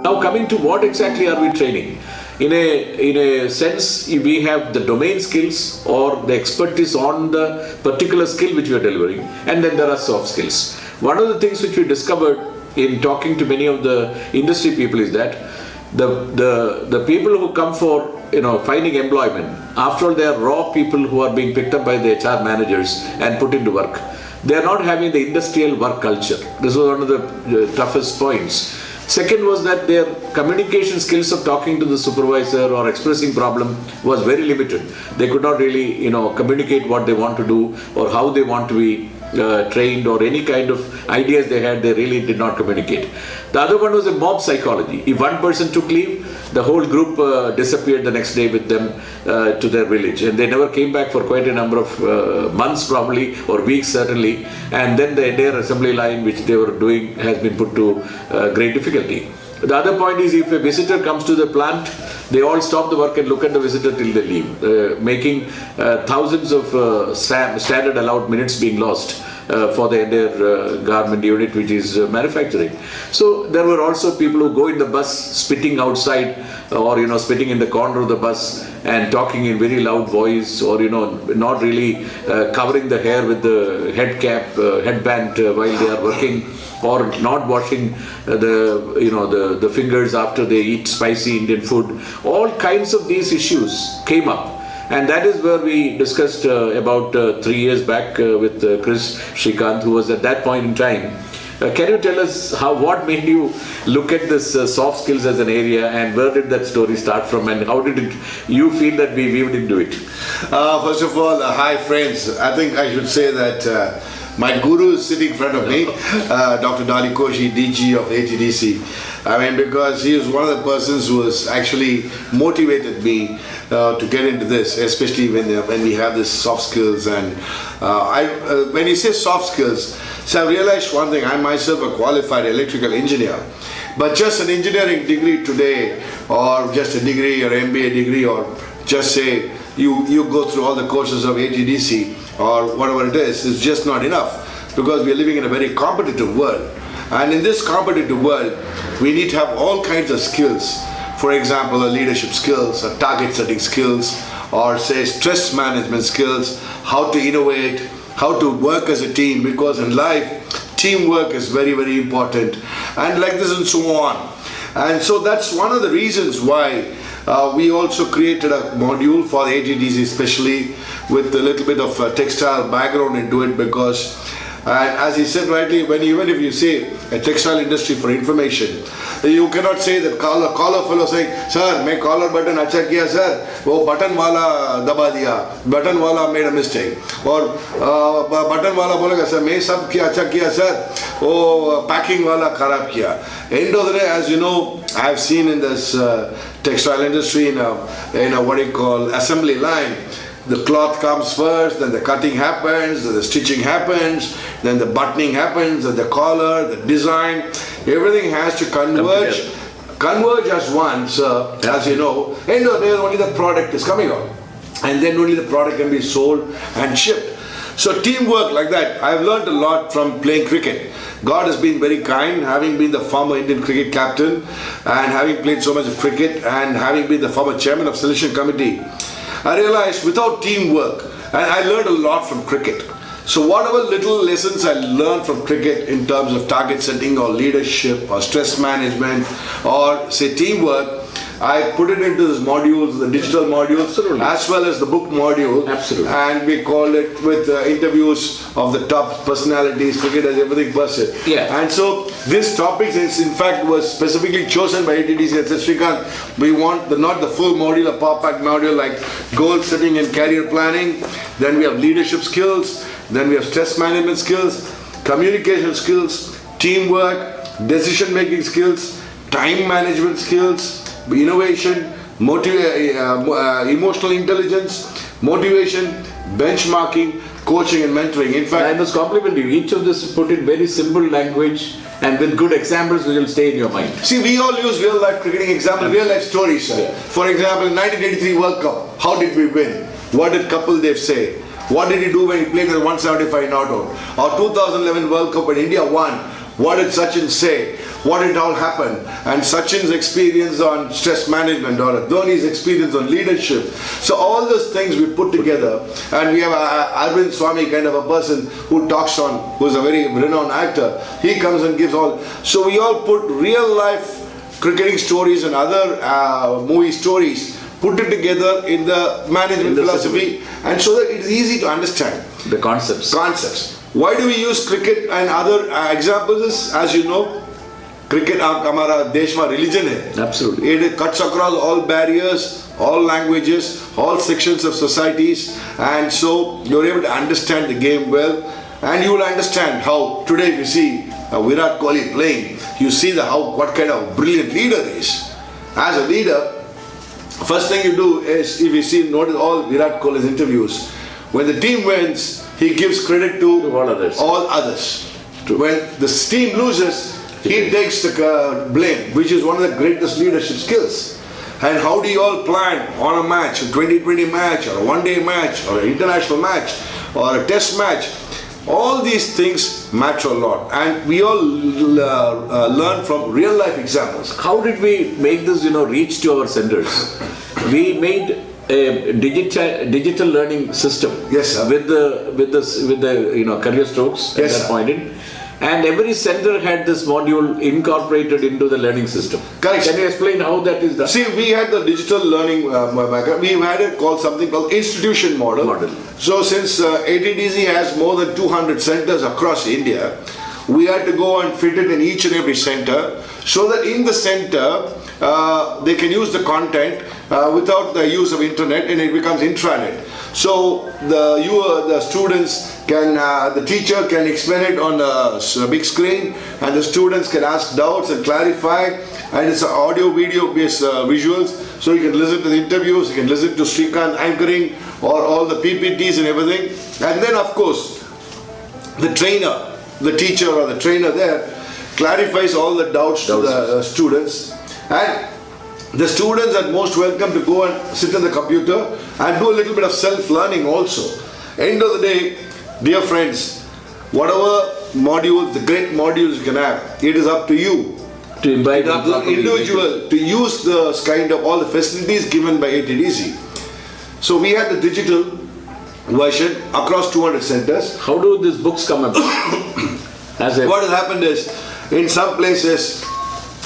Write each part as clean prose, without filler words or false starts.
Now coming to what exactly are we training? In a sense, we have the domain skills or the expertise on the particular skill which we are delivering, and then there are soft skills. One of the things which we discovered in talking to many of the industry people is that the people who come for finding employment, after all, they are raw people who are being picked up by the HR managers and put into work. They are not having the industrial work culture. This was one of the toughest points. Second was that their communication skills of talking to the supervisor or expressing problem was very limited. They could not really, communicate what they want to do or how they want to be trained, or any kind of ideas they had, they really did not communicate. The other one was a mob psychology. If one person took leave, the whole group disappeared the next day with them to their village, and they never came back for quite a number of months probably, or weeks certainly, and then the entire assembly line which they were doing has been put to great difficulty. The other point is, if a visitor comes to the plant, they all stop the work and look at the visitor till they leave, making thousands of standard allowed minutes being lost for the entire garment unit which is manufacturing. So there were also people who go in the bus spitting outside, or spitting in the corner of the bus and talking in very loud voice, or not really covering the hair with the headband while they are working, or not washing the fingers after they eat spicy Indian food. All kinds of these issues came up. And that is where we discussed about 3 years back with Chris Shrikant, who was at that point in time. Can you tell us what made you look at this soft skills as an area, and where did that story start from, and how did you feel that we weaved into it? First of all, hi friends. I think I should say that my guru is sitting in front of me, Dr. Darlie Koshy, DG of ATDC. Because he is one of the persons who has actually motivated me to get into this, especially when we have this soft skills. And when you say soft skills, so I realized one thing. I myself a qualified electrical engineer, but just an engineering degree today, or just a degree or MBA degree, or just say you go through all the courses of ATDC or whatever it is just not enough, because we are living in a very competitive world. And in this competitive world, we need to have all kinds of skills. For example, leadership skills, target setting skills, or say stress management skills, how to innovate, how to work as a team, because in life, teamwork is very, very important, and like this and so on. And so that's one of the reasons why we also created a module for the ATDC, especially with a little bit of a textile background into it, because as he said rightly, even if you say a textile industry for information, you cannot say that collar fellow saying, sir, my collar button acha kiya sir, wo button wala daba diya, button wala made a mistake, or button wala bolega sir, main sab kiya acha kiya sir, wo packing wala kharab kiya. End of the day, as you know, I have seen in this textile industry in a what you call assembly line, the cloth comes first, then the cutting happens, then the stitching happens, then the buttoning happens, then the collar, the design, everything has to converge as one, sir, as you know. End of the day, only the product is coming out, and then only the product can be sold and shipped. So teamwork like that, I've learned a lot from playing cricket. God has been very kind, having been the former Indian cricket captain, and having played so much of cricket, and having been the former chairman of selection committee, I realized without teamwork, and I learned a lot from cricket. So whatever little lessons I learned from cricket in terms of target setting or leadership or stress management or say teamwork, I put it into these modules, the digital modules, absolutely, as well as the book module. Absolutely. And we call it with interviews of the top personalities, cricketers, everything person. Yeah. And so this topic is in fact was specifically chosen by ATDC and said, Shrikant, we want not the full module, a pop-up module like goal setting and career planning. Then we have leadership skills. Then we have stress management skills, communication skills, teamwork, decision-making skills, time management skills, innovation, emotional intelligence, motivation, benchmarking, coaching and mentoring. In fact, I must compliment you. Each of this put in very simple language and with good examples which will stay in your mind. See, we all use real life cricketing examples, real life stories. Sir. Yeah. For example, 1983 World Cup, how did we win? What did Kapil Dev say? What did he do when he played the 175 not out? Or 2011 World Cup when India won, what did Sachin say, what did all happen, and Sachin's experience on stress management or Dhoni's experience on leadership. So all those things we put together, and we have Arvind Swami, kind of a person who talks on, who's a very renowned actor. He comes and gives all. So we all put real life cricketing stories and other movie stories, put it together in the management philosophy, and so that it is easy to understand. The concepts. Why do we use cricket and other examples is, as you know, cricket हमारा देश में religion है. Absolutely. It cuts across all barriers, all languages, all sections of societies, and so you're able to understand the game well, and you will understand how today if you see Virat Kohli playing, you see what kind of brilliant leader he is. As a leader, first thing you do is, if you notice all Virat Kohli's interviews, when the team wins, he gives credit to all others. When the team loses, he takes the blame, which is one of the greatest leadership skills. And how do you all plan on a match, a 2020 match, or a one-day match, or an international match, or a test match? All these things matter a lot, and we all learn from real-life examples. How did we make this, reach to our centers? We made a digital learning system. Yes, sir. With the career strokes at that point in. And every center had this module incorporated into the learning system. Correct. Can you explain how that is done? See, we had the digital learning, we had it called something called institution model. So since ATDC has more than 200 centers across India, we had to go and fit it in each and every center, so that in the center they can use the content without the use of internet, and it becomes intranet. So the students can, the teacher can explain it on a big screen, and the students can ask doubts and clarify, and it's audio video based visuals, so you can listen to the interviews, you can listen to Shrikant anchoring, or all the PPTs and everything. And then of course the trainer, the teacher or the trainer there clarifies all the doubts to the students, and the students are most welcome to go and sit on the computer and do a little bit of self-learning also. End of the day, dear friends, whatever modules, the great modules you can have, it is up to you, to invite the individual to use the kind of all the facilities given by ATDC. So we had the digital version across 200 centers. How do these books come about? What has happened is, in some places,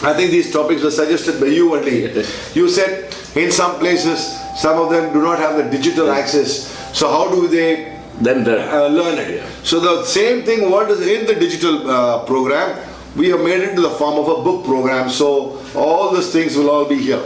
I think these topics were suggested by you only. You said in some places, some of them do not have the digital access. So how do they then learn it? So the same thing, what is in the digital program, we have made it into the form of a book program. So all these things will all be here.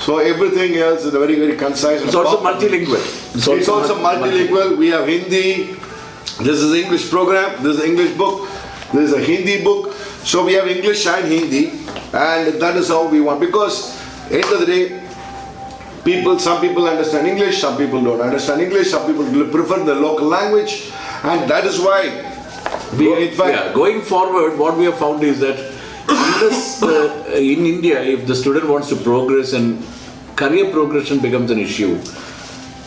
So everything else is very, very concise. It's also multilingual. It's also multilingual. We have Hindi. This is the English program. This is the English book. This is a Hindi book. So we have English and Hindi, and that is how we want, because end of the day, some people understand English, some people don't understand English, some people prefer the local language, and that is why going forward, what we have found is that in India, if the student wants to progress and career progression becomes an issue,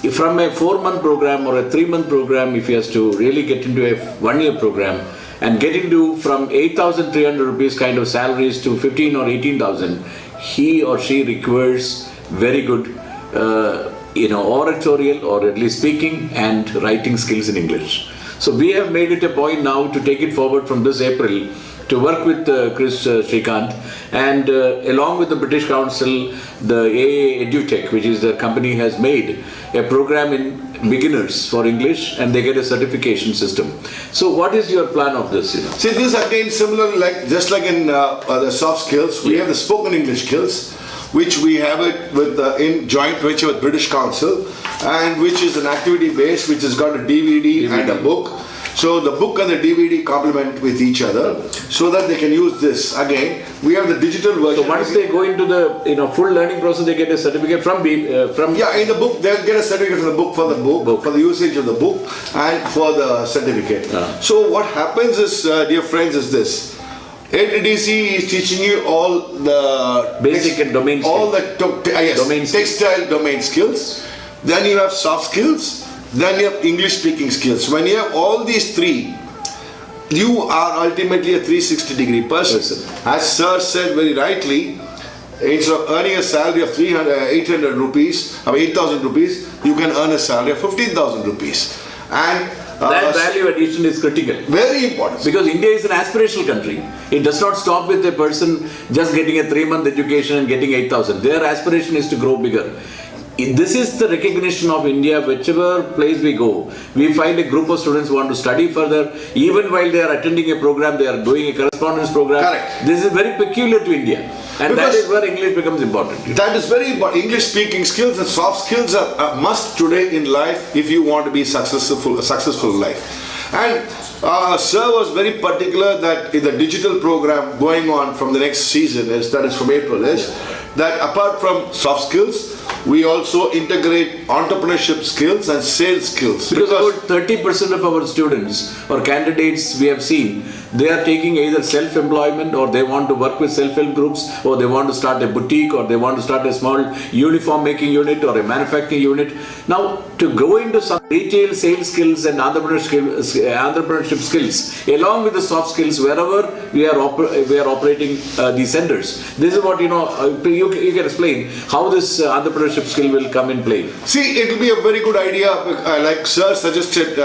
from a 4-month program or a 3-month program, if he has to really get into a 1-year program and get into from 8,300 rupees kind of salaries to 15 or 18,000, he or she requires very good oratorial, or at least speaking and writing skills in English. So we have made it a point now to take it forward from this April to work with Chris Shrikant, and along with the British Council, the AA EduTech, which is the company, has made a program in beginners for English, and they get a certification system. So what is your plan of this? See, this again similar, just like in the soft skills, we have the spoken English skills, which we have it with in joint venture with British Council, and which is an activity based, which has got a DVD and a book. So the book and the DVD complement with each other, so that they can use this. Again, we have the digital version. So once they go into the full learning process, they get a certificate from in the book they'll get a certificate for the book, for the usage of the book, and for the certificate. So what happens is, dear friends, is this: ATDC is teaching you all the basic and domain skills. All the textile domain skills. Then you have soft skills. Then you have English speaking skills. When you have all these three, you are ultimately a 360-degree person. As Sir said very rightly, instead of earning a salary of 800 rupees, or 8,000 rupees, you can earn a salary of 15,000 rupees. And that value addition is critical. Very important. Because India is an aspirational country. It does not stop with a person just getting a 3-month education and getting 8,000. Their aspiration is to grow bigger. This is the recognition of India. Whichever place we go, we find a group of students who want to study further. Even while they are attending a program, they are doing a correspondence program. Correct. This is very peculiar to India. And Because that is where English becomes important. That is very important. English speaking skills and soft skills are a must today in life if you want to be successful in life. And Sir was very particular that in the digital program going on from the next season, that is from April, is that apart from soft skills, we also integrate entrepreneurship skills and sales skills. Because about 30% of our students or candidates we have seen, they are taking either self-employment, or they want to work with self-help groups, or they want to start a boutique, or they want to start a small uniform making unit or a manufacturing unit. Now, to go into some retail sales skills and entrepreneurship skills, along with the soft skills, wherever we are operating these centers, this is what, you can explain how this entrepreneurship skill will come in play. See, it will be a very good idea, like Sir suggested,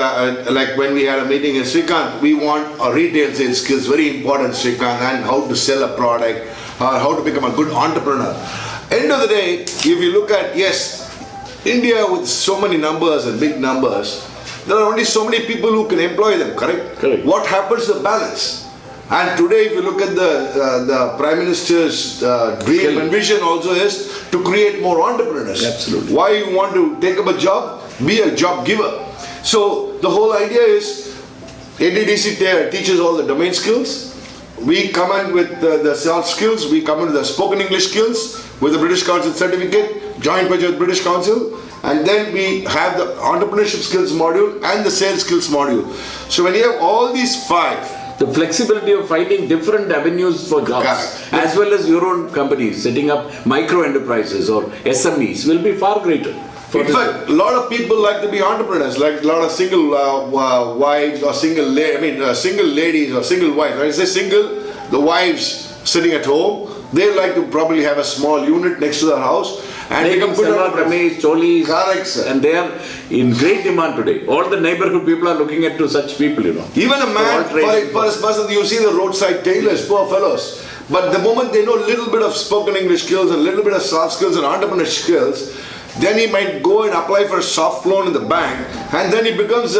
like when we had a meeting in Shrikant, we want a retail sales skills, very important, Shrikant, and how to sell a product, or how to become a good entrepreneur. End of the day, if you look at, yes, India with so many numbers and big numbers, there are only so many people who can employ them, correct? Correct. What happens to the balance? And today, if you look at the Prime Minister's dream and vision also is to create more entrepreneurs. Absolutely. Why you want to take up a job? Be a job giver. So the whole idea is ATDC teaches all the domain skills. We come in with the soft skills. We come in with the spoken English skills with the British Council certificate, joint venture with British Council. And then we have the entrepreneurship skills module and the sales skills module. So when you have all these 5, the flexibility of finding different avenues for jobs, correct, as well as your own companies, setting up micro enterprises or SMEs will be far greater. In fact, a lot of people like to be entrepreneurs, like a lot of single wives or single ladies or single wives. When I say single, the wives sitting at home, they like to probably have a small unit next to their house. And they can sell kameez, cholis, correct, sir. And they are in great demand today. All the neighborhood people are looking at to such people, Even a man, for his person, you see the roadside tailors, poor fellows. But the moment they know a little bit of spoken English skills, a little bit of soft skills and entrepreneurship skills, then he might go and apply for a soft loan in the bank, and then he becomes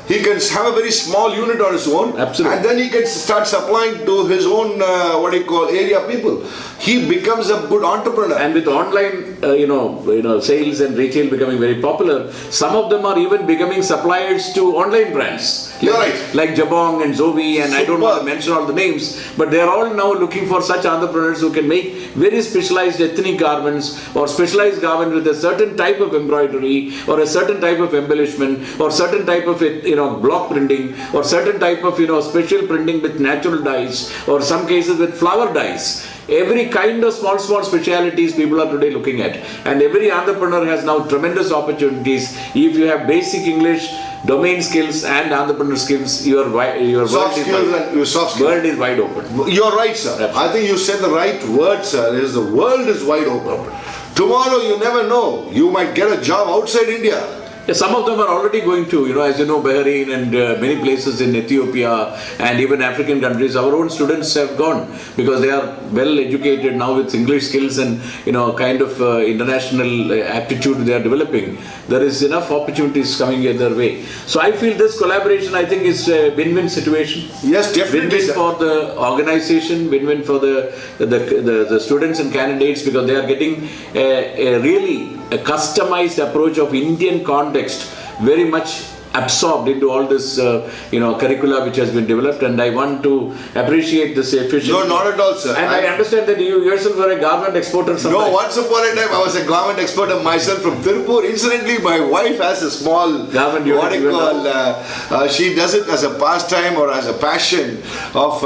he can have a very small unit on his own. Absolutely. And then he can start supplying to his own area people. He becomes a good entrepreneur. And with online sales and retail becoming very popular, some of them are even becoming suppliers to online brands. You're right. Like Jabong and Zoe, and I don't Super. want to mention all the names, but they are all now looking for such entrepreneurs who can make very specialized ethnic garments or specialized garment with a certain type of embroidery or a certain type of embellishment or certain type of block printing or certain type of special printing with natural dyes or some cases with flower dyes. Every kind of small specialities people are today looking at, and every entrepreneur has now tremendous opportunities. If you have basic English, domain skills and entrepreneur skills, your world is wide open. You're right, sir. Absolutely. I think you said the right word, sir. Is the world is wide open. Tomorrow you never know. You might get a job outside India. Yeah, some of them are already going to, as you know, Bahrain and many places in Ethiopia and even African countries. Our own students have gone because they are well educated now with English skills and kind of international aptitude they are developing. There is enough opportunities coming their way. So I feel this collaboration, I think, is a win-win situation. Yes, definitely. Win-win for the organization, win-win for the students and candidates, because they are getting a customized approach of Indian context, very much absorbed into all this curricula which has been developed, and I want to appreciate this efficiency. No, not at all, sir. And I understand that you yourself were a garment exporter sometime. No, once upon a time I was a garment exporter myself from Tirupur. Incidentally, my wife has a small garment unit. She does it as a pastime or as a passion of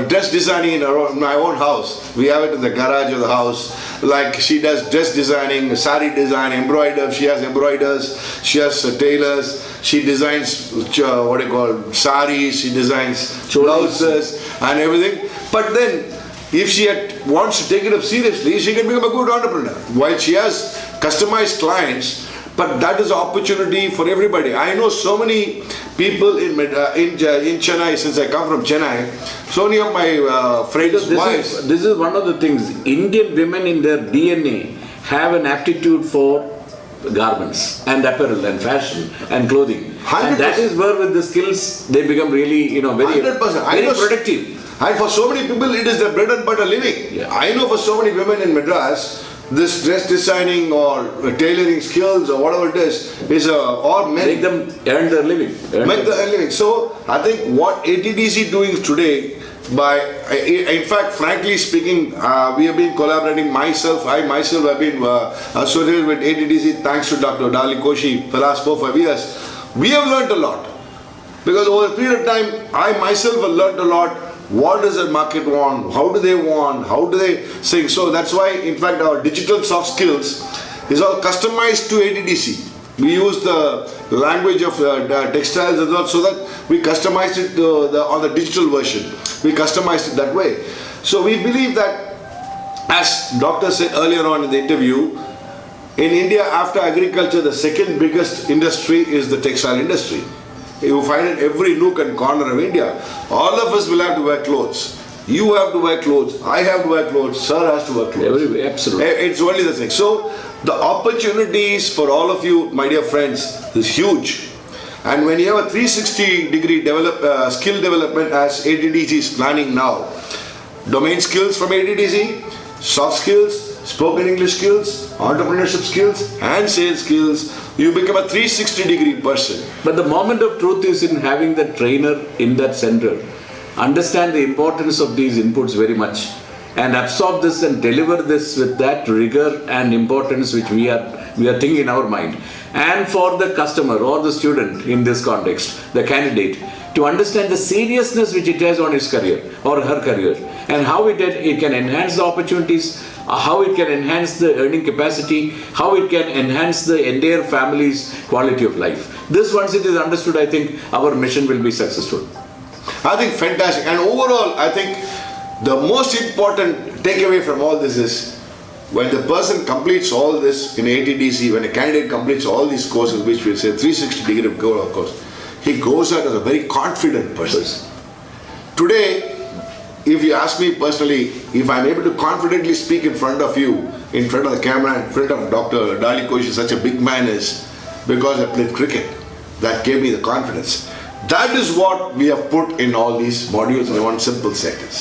dress designing in my own house. We have it in the garage of the house. like she does dress designing, sari design, embroider. She has embroiders, she has tailors, she designs what you call saris, she designs blouses and everything. But then, if she wants to take it up seriously, she can become a good entrepreneur. While she has customized clients, but that is an opportunity for everybody. I know so many people in Chennai, since I come from Chennai, so many of my friends' wives. This is one of the things. Indian women in their DNA have an aptitude for garments and apparel and fashion and clothing. 100%. And that is where with the skills they become really, very, 100%. very productive. And for so many people, it is their bread and butter living. Yeah. I know for so many women in Madras, this dress designing or tailoring skills or whatever it is or men. Make them earn their living. Make their living. So I think what ATDC doing today, in fact, frankly speaking, we have been collaborating. I myself have been associated with ATDC thanks to Dr. Darlie Koshy for the last 4-5 years. We have learned a lot. Because over a period of time, I myself have learned a lot. What does the market want? How do they want? How do they sing? So that's why, in fact, our digital soft skills is all customized to ATDC. We use the language of textiles as well, so that we customized it on the digital version. We customized it that way. So we believe that, as Doctor said earlier on in the interview, in India, after agriculture, the second biggest industry is the textile industry. You find it every nook and corner of India. All of us will have to wear clothes. You have to wear clothes. I have to wear clothes. Sir has to wear clothes. Everywhere, absolutely. It's only the thing. So the opportunities for all of you, my dear friends, is huge. And when you have a 360-degree skill development as ATDC is planning now, domain skills from ATDC, soft skills, spoken English skills, entrepreneurship skills and sales skills, you become a 360-degree person. But the moment of truth is in having the trainer in that center. Understand the importance of these inputs very much and absorb this and deliver this with that rigor and importance which we are thinking in our mind. And for the customer or the student in this context, the candidate, to understand the seriousness which it has on his career or her career and how it can enhance the opportunities, how it can enhance the earning capacity, how it can enhance the entire family's quality of life. This, once it is understood, I think our mission will be successful. I think fantastic. And overall, I think the most important takeaway from all this is when the person completes all this in ATDC, when a candidate completes all these courses, which we say 360-degree course, he goes out as a very confident person. Today, if you ask me personally, if I'm able to confidently speak in front of you, in front of the camera, in front of Dr. Darlie Koshy, such a big man, is because I played cricket. That gave me the confidence. That is what we have put in all these modules in one simple sentence.